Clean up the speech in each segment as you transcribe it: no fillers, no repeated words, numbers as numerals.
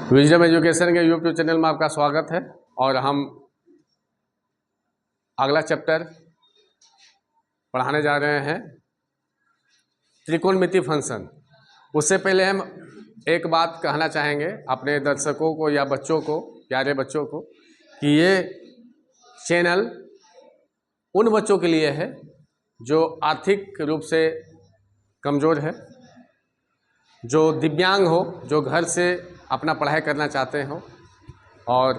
Wisdom education के YouTube channel में आपका स्वागत है। और हम अगला चैप्टर पढ़ाने जा रहे हैं, त्रिकोणमिति फंक्शन। उससे पहले हम एक बात कहना चाहेंगे अपने दर्शकों को या बच्चों को, प्यारे बच्चों को, कि ये चैनल उन बच्चों के लिए है जो आर्थिक रूप से कमज़ोर है, जो दिव्यांग हो, जो घर से अपना पढ़ाई करना चाहते हो। और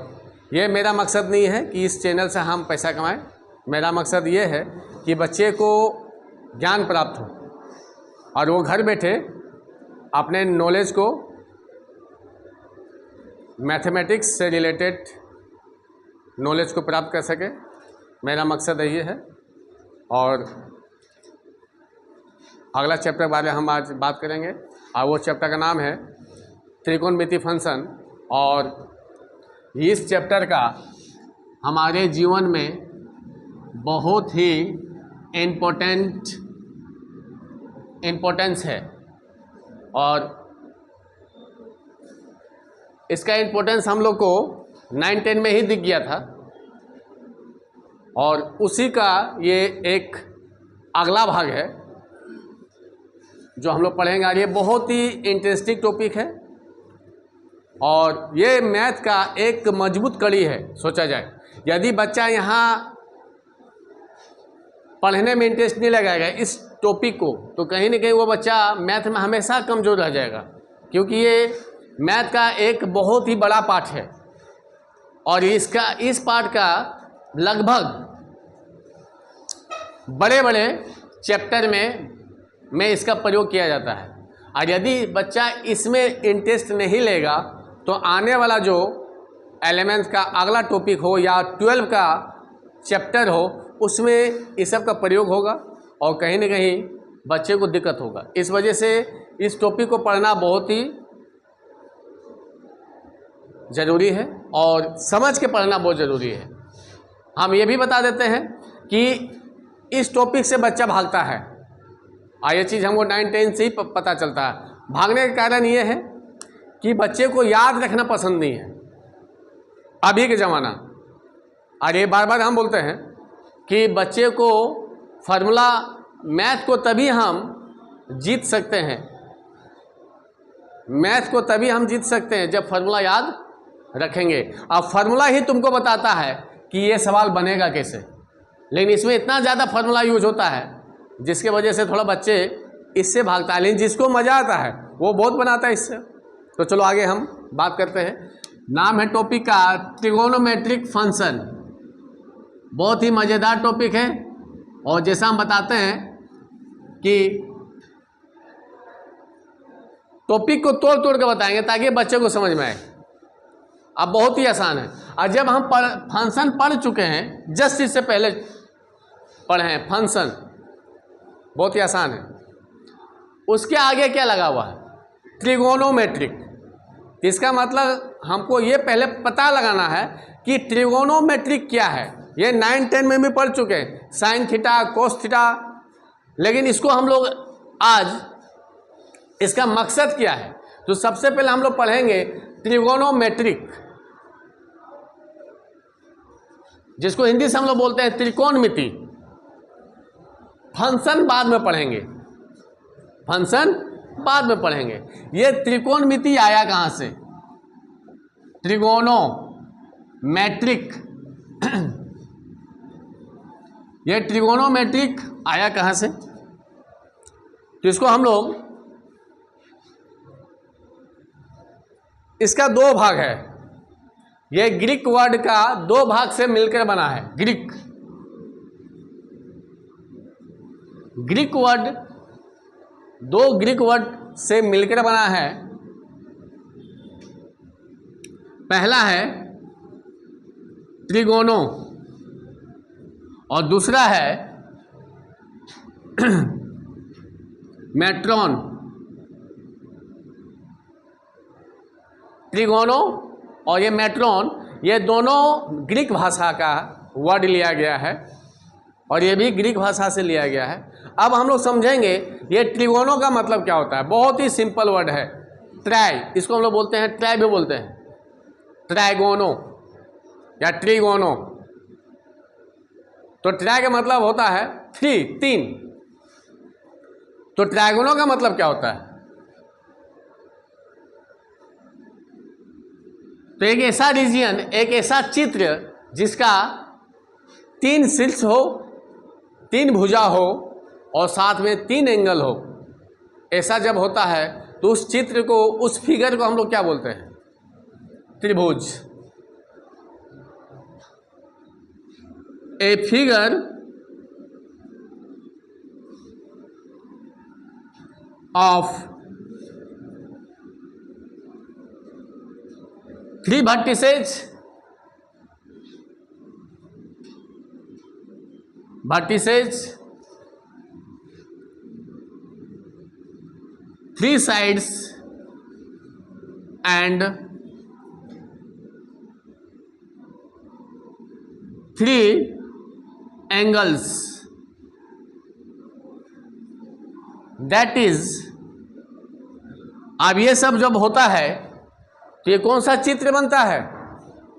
ये मेरा मकसद नहीं है कि इस चैनल से हम पैसा कमाएं। मेरा मकसद ये है कि बच्चे को ज्ञान प्राप्त हो और वो घर बैठे अपने नॉलेज को, मैथमेटिक्स से रिलेटेड नॉलेज को प्राप्त कर सके। मेरा मकसद ये है। और अगला चैप्टर बारे हम आज बात करेंगे और वो चैप्टर का नाम है त्रिकोणमिति फंक्शन। और इस चैप्टर का हमारे जीवन में बहुत ही इम्पोर्टेंस है और इसका इम्पोर्टेंस हम लोग को 9-10 में ही दिख गया था और उसी का ये एक अगला भाग है जो हम लोग पढ़ेंगे। और ये बहुत ही इंटरेस्टिंग टॉपिक है और ये मैथ का एक मजबूत कड़ी है। सोचा जाए, यदि बच्चा यहाँ पढ़ने में इंटरेस्ट नहीं लगाएगा इस टॉपिक को, तो कहीं ना कहीं वो बच्चा मैथ में हमेशा कमज़ोर रह जाएगा, क्योंकि ये मैथ का एक बहुत ही बड़ा पार्ट है और इस पार्ट का लगभग बड़े बड़े चैप्टर में इसका प्रयोग किया जाता है। और यदि बच्चा इसमें इंटरेस्ट नहीं लेगा तो आने वाला जो 11th का अगला टॉपिक हो या 12 का चैप्टर हो, उसमें इस सब का प्रयोग होगा और कहीं ना कहीं बच्चे को दिक्कत होगा। इस वजह से इस टॉपिक को पढ़ना बहुत ही ज़रूरी है और समझ के पढ़ना बहुत ज़रूरी है। हम ये भी बता देते हैं कि इस टॉपिक से बच्चा भागता है और ये चीज़ हमको 9-10 से ही पता चलता है। भागने का कारण ये है कि बच्चे को याद रखना पसंद नहीं है अभी के ज़माना। और ये बार बार हम बोलते हैं कि बच्चे को फार्मूला, मैथ को तभी हम जीत सकते हैं, मैथ को तभी हम जीत सकते हैं जब फार्मूला याद रखेंगे। अब फार्मूला ही तुमको बताता है कि ये सवाल बनेगा कैसे, लेकिन इसमें इतना ज़्यादा फार्मूला यूज होता है जिसके वजह से थोड़ा बच्चे इससे भागता है। लेकिन जिसको मज़ा आता है वो बहुत बनाता है इससे। तो चलो आगे हम बात करते हैं। नाम है टॉपिक का ट्रिगोनोमेट्रिक फंक्शन। बहुत ही मज़ेदार टॉपिक है और जैसा हम बताते हैं कि टॉपिक को तोड़ तोड़ के बताएंगे ताकि बच्चे को समझ में आए। अब बहुत ही आसान है। और जब हम फंक्शन पढ़ चुके हैं, जस्ट इससे पहले पढ़े हैं फंक्शन, बहुत ही आसान है। उसके आगे क्या लगा हुआ है? ट्रिगोनोमेट्रिक। इसका मतलब हमको ये पहले पता लगाना है कि ट्रिगोनोमेट्रिक क्या है। ये 9-10 में भी पढ़ चुके हैं, साइन थीटा, कोस थीटा, लेकिन इसको हम लोग आज इसका मकसद क्या है। तो सबसे पहले हम लोग पढ़ेंगे ट्रिगोनोमेट्रिक, जिसको हिंदी से हम लोग बोलते हैं त्रिकोणमिति। फंक्शन बाद में पढ़ेंगे, फंक्शन बाद में पढ़ेंगे। ये त्रिकोणमिति आया कहाँ से? ट्रिगोनोमेट्रिक ये ट्रिगोनोमेट्रिक आया कहाँ से? तो इसको हम लोग, इसका 2 भाग है। ये ग्रीक वर्ड का 2 भाग से मिलकर बना है। ग्रीक वर्ड 2 ग्रीक वर्ड से मिलकर बना है। पहला है ट्रिगोनो और दूसरा है मेट्रॉन। ट्रिगोनो और ये मेट्रॉन, ये दोनों ग्रीक भाषा का वर्ड लिया गया है और ये भी ग्रीक भाषा से लिया गया है। अब हम लोग समझेंगे ये ट्रिगोनो का मतलब क्या होता है। बहुत ही सिंपल वर्ड है, ट्राई। इसको हम लोग बोलते हैं, ट्राई भी बोलते हैं। ट्राइगोनो या ट्रिगोनो। तो ट्राई का मतलब होता है थ्री, तीन। तो ट्राइगोनो का मतलब क्या होता है? तो एक ऐसा रीजियन, एक ऐसा चित्र जिसका तीन शीर्ष हो, तीन भुजा हो और साथ में तीन एंगल हो, ऐसा जब होता है तो उस चित्र को, उस फिगर को हम लोग क्या बोलते हैं? त्रिभुज। A figure of three vertices, three sides and three angles, that is। अब ये सब जब होता है तो ये कौन सा चित्र बनता है?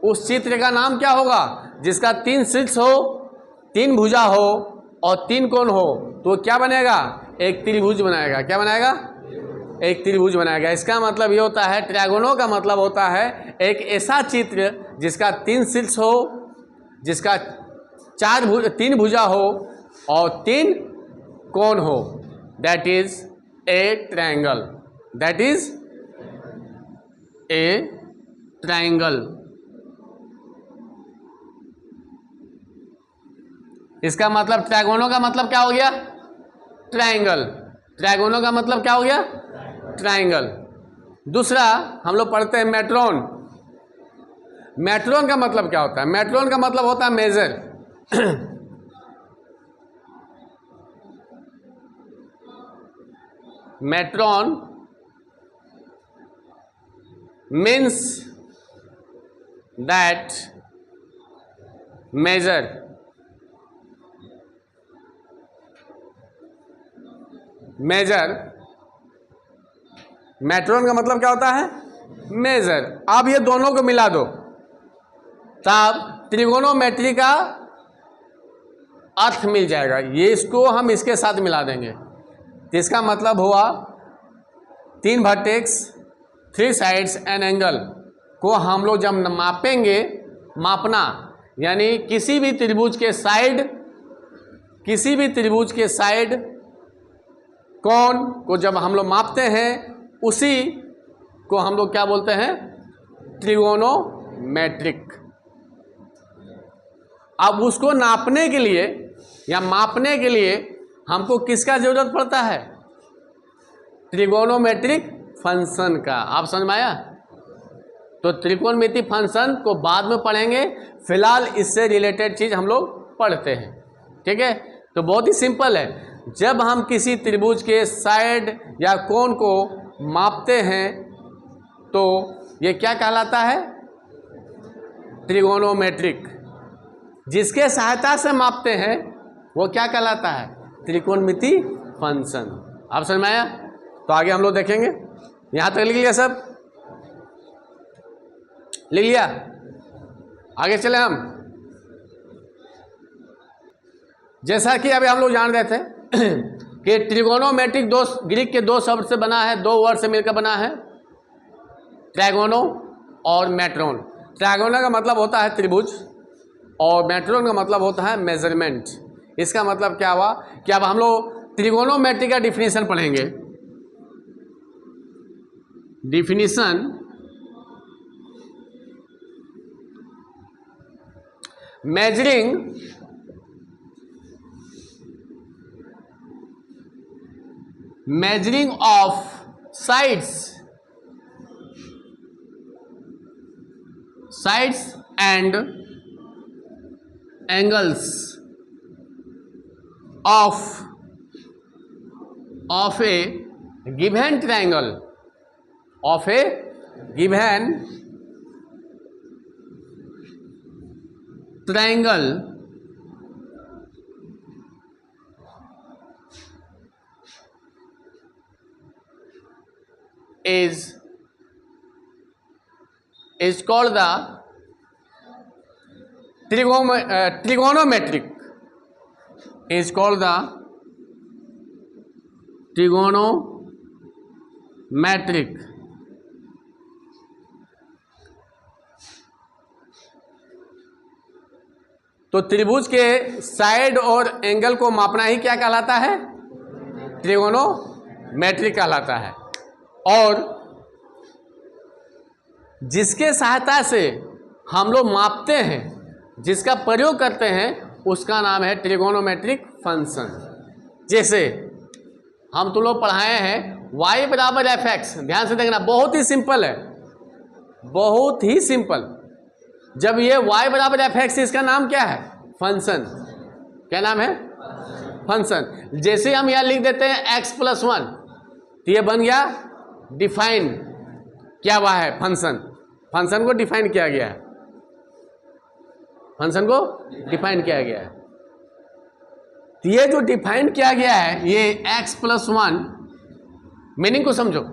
उस चित्र का नाम क्या होगा? जिसका तीन शीर्ष हो, तीन भुजा हो और तीन कोण हो, तो क्या बनेगा? एक त्रिभुज बनाएगा। क्या बनाएगा? एक त्रिभुज बनाएगा। इसका मतलब ये होता है, ट्रायगोनो का मतलब होता है एक ऐसा चित्र जिसका तीन शीर्ष हो, जिसका तीन भुजा हो और तीन कोण हो, that is a triangle. That is a triangle. इसका मतलब ट्रायगोनो का मतलब क्या हो गया? ट्रायंगल। ट्रायगोनो का मतलब क्या हो गया? ट्रायंगल। दूसरा हम लोग पढ़ते हैं मेट्रोन। मेट्रोन का मतलब क्या होता है? मेट्रोन का मतलब होता है measure. Metron means that measure। Measure, metron का मतलब क्या होता है? मेजर। अब ये दोनों को मिला दो तब त्रिगोनोमेट्री का अर्थ मिल जाएगा। ये इसको हम इसके साथ मिला देंगे तो इसका मतलब हुआ तीन vertex, three sides and angle को हम लोग जब मापेंगे, मापना यानी किसी भी त्रिभुज के साइड, किसी भी त्रिभुज के साइड कोण को जब हम लोग मापते हैं, उसी को हम लोग क्या बोलते हैं? त्रिगोनोमेट्रिक। अब उसको नापने के लिए या मापने के लिए हमको किसका जरूरत पड़ता है? त्रिगोनोमेट्रिक फंक्शन का। आप समझ में आया? तो त्रिकोणमिति फंक्शन को बाद में पढ़ेंगे, फिलहाल इससे रिलेटेड चीज हम लोग पढ़ते हैं। ठीक है? तो बहुत ही सिंपल है। जब हम किसी त्रिभुज के साइड या कोण को मापते हैं तो ये क्या कहलाता है? त्रिगोनोमेट्रिक। जिसके सहायता से मापते हैं वो क्या कहलाता है? त्रिकोणमिति फंक्शन। आप समझ में आया? तो आगे हम लोग देखेंगे। यहां तक लिख लिया सब? लिख लिया? आगे चले हम। जैसा कि अभी हम लोग जान रहे थे कि त्रिगोनोमेट्रिक दो ग्रीक के दो शब्द से बना है, दो वर्ड से मिलकर बना है, ट्रायगोनो और मेट्रोन। ट्रायगोनो का मतलब होता है त्रिभुज और मेट्रोन का मतलब होता है मेजरमेंट। इसका मतलब क्या हुआ कि अब हम लोग त्रिगोनोमेट्री का डिफिनीशन पढ़ेंगे। Definition measuring of sides and angles of a given triangle, of a given triangle is is called the trigonometric, is called the trigonometric. तो त्रिभुज के साइड और एंगल को मापना ही क्या कहलाता है? ट्रिगोनोमेट्रिक कहलाता है। और जिसके सहायता से हम लोग मापते हैं, जिसका प्रयोग करते हैं, उसका नाम है ट्रिगोनोमेट्रिक फंक्शन। जैसे हम तुम लोग पढ़ाए हैं y बराबर एफ एक्स, ध्यान से देखना, बहुत ही सिंपल है, बहुत ही सिंपल। जब ये y बराबर एफ एक्स, इसका नाम क्या है? फंक्शन। क्या नाम है? फंक्शन। जैसे हम यहाँ लिख देते हैं x + 1, तो ये बन गया डिफाइन क्या हुआ है? फंक्शन। फंक्शन को डिफाइन किया गया है, फंक्शन को डिफाइन किया गया है। तो ये जो डिफाइन किया गया है, ये x + 1, मीनिंग को समझो।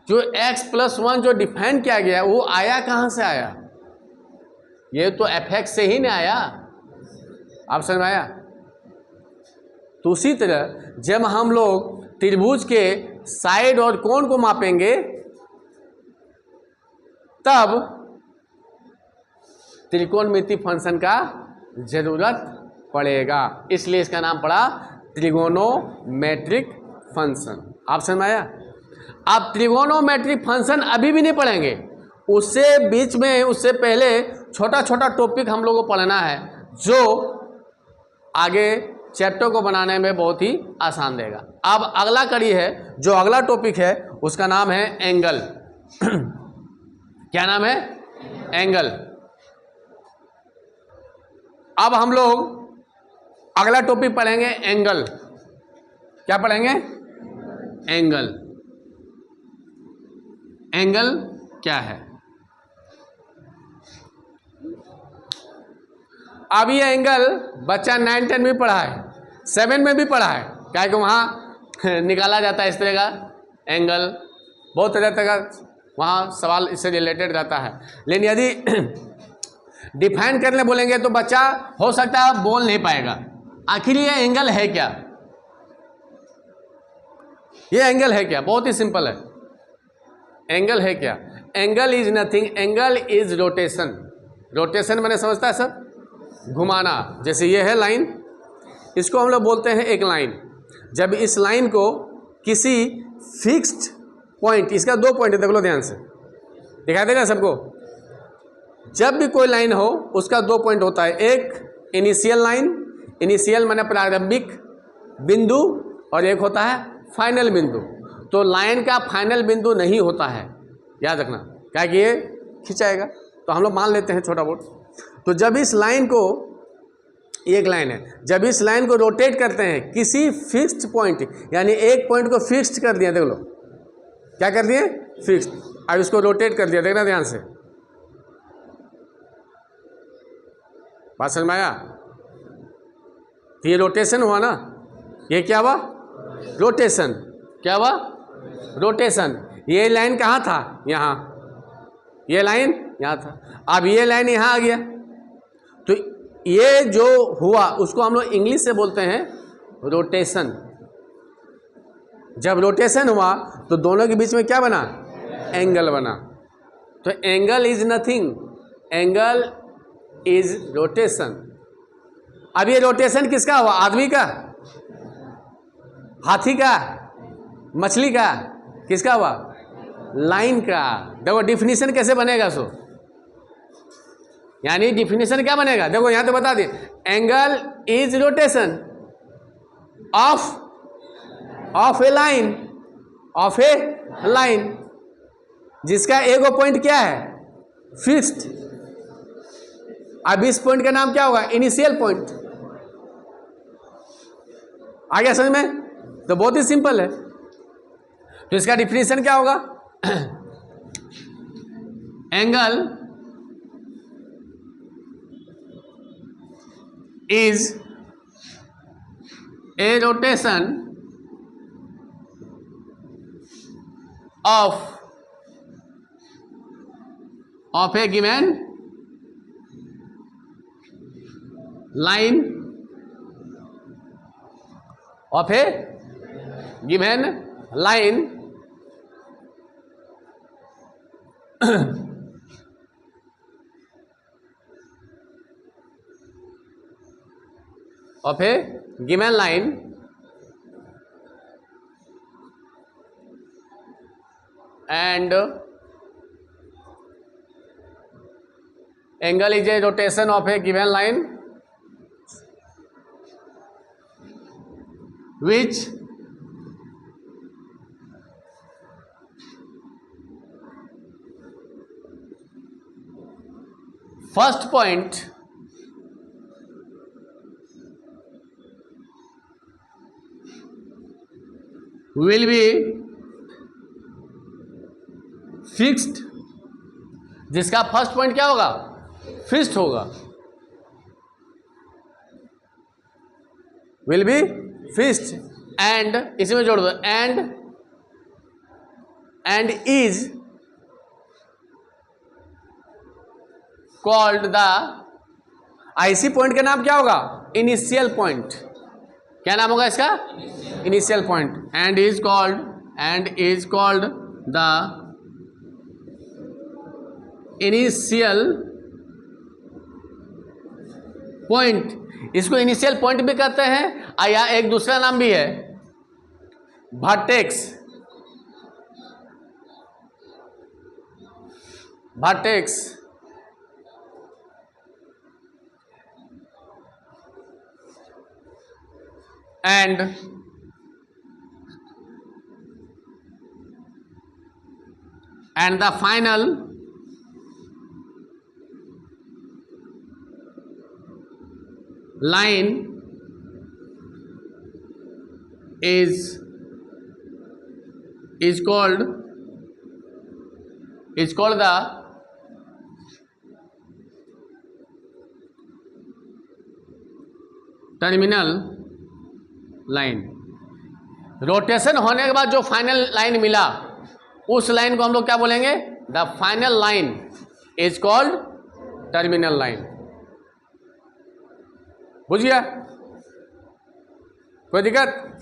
जो x + 1 जो डिफाइन किया गया है, वो आया कहाँ से आया? ये तो एफ एक्स से ही नहीं आया। आप समझ में आया? तो उसी तरह जब हम लोग त्रिभुज के साइड और कोण को मापेंगे, तब त्रिकोणमिति फंक्शन का जरूरत पड़ेगा, इसलिए इसका नाम पड़ा ट्रिगोनोमेट्रिक फंक्शन। आप समझ में आया? आप ट्रिगोनोमेट्रिक फंक्शन अभी भी नहीं पढ़ेंगे, उससे बीच में, उससे पहले छोटा छोटा टॉपिक हम लोगों को पढ़ना है, जो आगे चैप्टर को बनाने में बहुत ही आसान देगा। अब अगला कड़ी है, जो अगला टॉपिक है, उसका नाम है एंगल। क्या नाम है? एंगल। अब हम लोग अगला टॉपिक पढ़ेंगे एंगल। क्या पढ़ेंगे? एंगल। एंगल क्या है? अब ये एंगल बच्चा 9, 10 में पढ़ा है, 7 में भी पढ़ा है, क्या कि वहाँ निकाला जाता है इस तरह का एंगल, बहुत तरह का वहाँ सवाल इससे रिलेटेड रहता है। लेकिन यदि डिफाइन करने बोलेंगे तो बच्चा हो सकता है बोल नहीं पाएगा, आखिर ये एंगल है क्या? ये एंगल है क्या? बहुत ही सिंपल है। एंगल है क्या? Angle is nothing, angle is rotation. Rotation मैंने समझता है सब, घुमाना। जैसे ये है लाइन, इसको हम लोग बोलते हैं एक लाइन। जब इस लाइन को किसी फिक्स्ड पॉइंट, इसका 2 पॉइंट है, देख लो ध्यान से, दिखाई देगा सबको। जब भी कोई लाइन हो, उसका 2 पॉइंट होता है, एक इनिशियल लाइन, इनिशियल माने प्रारंभिक बिंदु, और एक होता है फाइनल बिंदु। तो लाइन का फाइनल बिंदु नहीं होता है, याद रखना, क्या कि ये खिंचाएगा। तो हम लोग मान लेते हैं छोटा बहुत। तो जब इस लाइन को, एक लाइन है, जब इस लाइन को रोटेट करते हैं किसी फिक्स्ड पॉइंट, यानी एक पॉइंट को फिक्स्ड कर दिया, देख लो क्या कर दिए? फिक्स्ड। अब इसको रोटेट कर दिया, देखना ध्यान से, बात समझ में आया? तो ये रोटेशन हुआ ना, ये क्या हुआ? रोटेशन। क्या हुआ? रोटेशन। ये लाइन कहाँ था? यहाँ। ये लाइन यहाँ था, अब ये लाइन यहाँ आ गया। तो ये जो हुआ उसको हम लोग इंग्लिश से बोलते हैं रोटेशन। जब रोटेशन हुआ तो दोनों के बीच में क्या बना? एंगल बना। तो angle is nothing, angle is rotation. अब ये रोटेशन किसका हुआ? आदमी का, हाथी का, मछली का, किसका हुआ? लाइन का। देखो डिफिनीशन कैसे बनेगा सो, यानी डिफिनीशन क्या बनेगा? देखो यहां तो बता दिए, angle is rotation of A line, of A line, जिसका एगो पॉइंट क्या है? फिक्स्ड। अब इस पॉइंट का नाम क्या होगा? Initial point. आ गया समझ में? तो बहुत ही सिंपल है। तो इसका डिफिनीशन क्या होगा? Angle is a rotation of of A given line of A given line of a given line and angle is a rotation of a given line which first point will be fixed, जिसका first point क्या होगा, fixed होगा, will be fixed, and इसमें जोड़ दो, and is called the, IC point का नाम क्या होगा, इनिशियल पॉइंट, क्या नाम होगा इसका, initial point, and is called the initial point, इसको इनिशियल पॉइंट भी कहते हैं या एक दूसरा नाम भी है vertex, and the final line is called the terminal line. Rotation होने के बाद जो फाइनल लाइन मिला उस लाइन को हम लोग क्या बोलेंगे, the final line is called terminal line. बुझ गया, कोई दिक्कत?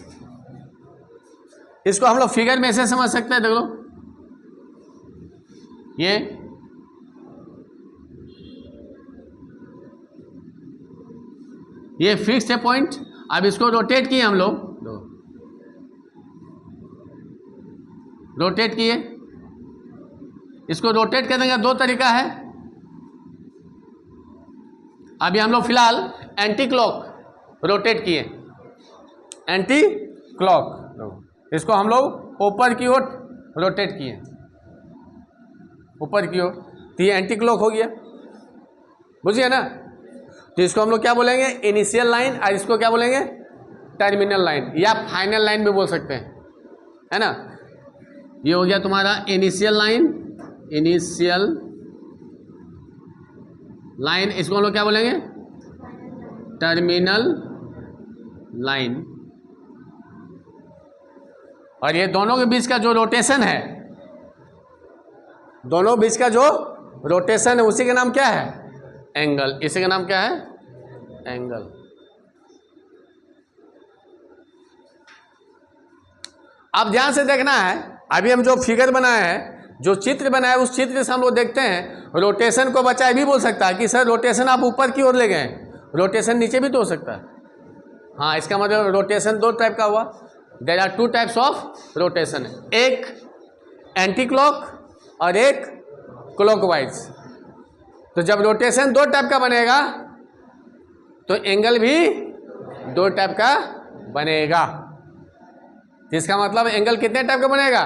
इसको हम लोग फिगर में ऐसे समझ सकते हैं, देख लो ये फिक्स्ड है पॉइंट। अब इसको रोटेट किए हम लोग, रोटेट किए, इसको रोटेट करने का दो तरीका है। अभी हम लोग फिलहाल एंटी क्लॉक रोटेट किए, एंटी क्लॉक, इसको हम लोग ऊपर की ओर रोटेट किए, ऊपर की ओर, तो ये एंटी क्लॉक हो गया, बुझिए ना। तो इसको हम लोग क्या बोलेंगे, इनिशियल लाइन, और इसको क्या बोलेंगे, टर्मिनल लाइन या फाइनल लाइन भी बोल सकते हैं, है ना। ये हो गया तुम्हारा इनिशियल लाइन, इसको हम लोग क्या बोलेंगे, टर्मिनल लाइन। और ये दोनों के बीच का जो रोटेशन है, दोनों बीच का जो रोटेशन है उसी का नाम क्या है, एंगल। इसी का नाम क्या है, एंगल। अब ध्यान से देखना है, अभी हम जो फिगर बनाए हैं, जो चित्र बनाया है, उस चित्र से हम लोग देखते हैं रोटेशन को बच्चा भी बोल सकता है कि सर रोटेशन आप ऊपर की ओर ले गए, रोटेशन नीचे भी तो हो सकता है। हाँ, इसका मतलब रोटेशन दो टाइप का हुआ, there are two types of rotation, एक एंटी क्लॉक और एक क्लॉकवाइज। तो जब रोटेशन दो टाइप का बनेगा तो एंगल भी दो टाइप का बनेगा। इसका मतलब एंगल कितने टाइप का बनेगा,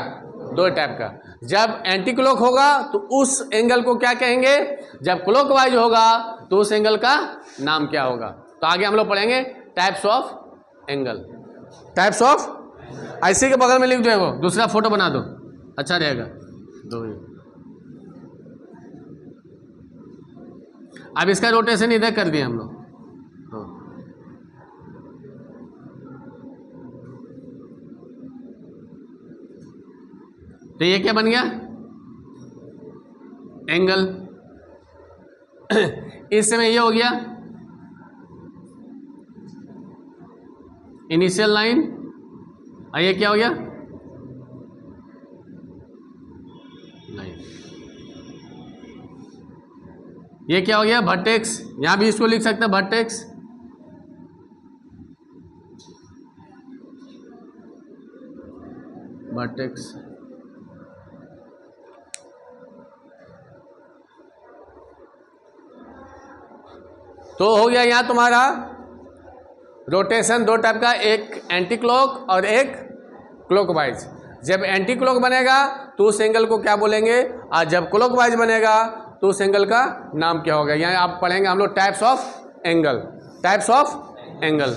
दो टाइप का। जब एंटी क्लॉक होगा तो उस एंगल को क्या कहेंगे, जब क्लॉकवाइज होगा तो उस एंगल का नाम क्या होगा। तो आगे हम लोग पढ़ेंगे types of angle, types of. ऐसे के बगल में लिख दो, वो दूसरा फोटो बना दो, अच्छा रहेगा। दो, अब इसका रोटेशन इधर कर दिए हम लोग, तो ये क्या बन गया, एंगल। इस समय ये हो गया इनिशियल लाइन, और ये क्या हो गया लाइन, ये क्या हो गया वर्टेक्स। यहां भी इसको लिख सकते हैं वर्टेक्स, वर्टेक्स। तो हो गया यहां तुम्हारा रोटेशन दो टाइप का, एक एंटी क्लॉक और एक क्लॉकवाइज। जब एंटी क्लॉक बनेगा तो उस एंगल को क्या बोलेंगे, और जब क्लॉकवाइज बनेगा तो उस एंगल का नाम क्या होगा। यहाँ आप पढ़ेंगे हम लोग types of angle, types of angle.